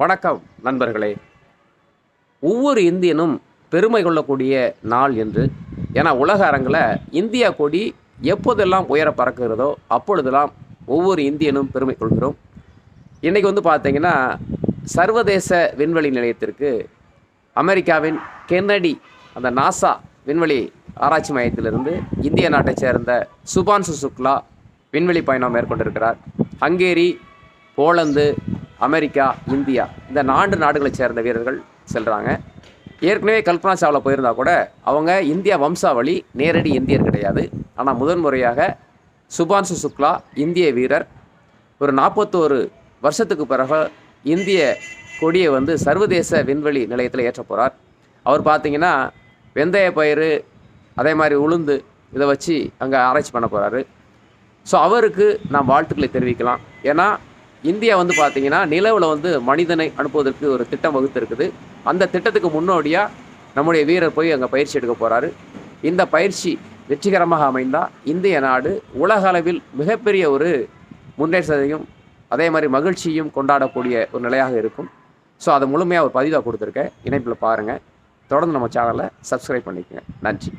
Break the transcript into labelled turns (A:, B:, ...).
A: வணக்கம் நண்பர்களே. ஒவ்வொரு இந்தியனும் பெருமை கொள்ளக்கூடிய நாள் என்று. ஏன்னா உலக அரங்கில் இந்தியா கொடி எப்போதெல்லாம் உயர பறக்கிறதோ அப்பொழுதெல்லாம் ஒவ்வொரு இந்தியனும் பெருமை கொள்கிறோம். இன்றைக்கி பார்த்தீங்கன்னா சர்வதேச விண்வெளி நிலையத்திற்கு அமெரிக்காவின் கென்னடி அந்த நாசா விண்வெளி ஆராய்ச்சி மையத்திலிருந்து இந்திய நாட்டைச் சேர்ந்த சுபான்சு சுக்லா விண்வெளி பயணம் மேற்கொண்டிருக்கிறார். ஹங்கேரி, போலந்து, அமெரிக்கா, இந்தியா இந்த 4 நாடுகளைச் சேர்ந்த வீரர்கள் செல்கிறாங்க. ஏற்கனவே கல்பனா சாவ்லா போயிருந்தா கூட அவங்க இந்தியா வம்சாவளி, நேரடி இந்தியர் கிடையாது. ஆனால் முதன்முறையாக சுபான்சு சுக்லா இந்திய வீரர் ஒரு 41 வருஷத்துக்கு பிறகு இந்திய கொடியை சர்வதேச விண்வெளி நிலையத்தில் ஏற்ற போகிறார். அவர் பார்த்திங்கன்னா வெந்தய பயிறு, அதே மாதிரி உளுந்து இதை வச்சு அங்கே ஆராய்ச்சி பண்ண போகிறாரு. ஸோ அவருக்கு நாம் வாழ்த்துக்களை தெரிவிக்கலாம். ஏன்னா இந்தியா பார்த்திங்கன்னா நிலவில் மனிதனை அனுப்புவதற்கு ஒரு திட்டம் வகுத்து இருக்குது. அந்த திட்டத்துக்கு முன்னோடியாக நம்முடைய வீரர் போய் அங்கே பயிற்சி எடுக்க போகிறாரு. இந்த பயிற்சி வெற்றிகரமாக அமைந்தால் இந்திய நாடு உலக அளவில் மிகப்பெரிய ஒரு முன்னேற்றத்தையும் அதே மாதிரி மகிழ்ச்சியும் கொண்டாடக்கூடிய ஒரு நிலையாக இருக்கும். ஸோ அதை முழுமையாக ஒரு பதிவாக கொடுத்துருக்கேன். இணைப்பில் பாருங்கள். தொடர்ந்து நம்ம சேனலை சப்ஸ்கிரைப் பண்ணிக்கோங்க. நன்றி.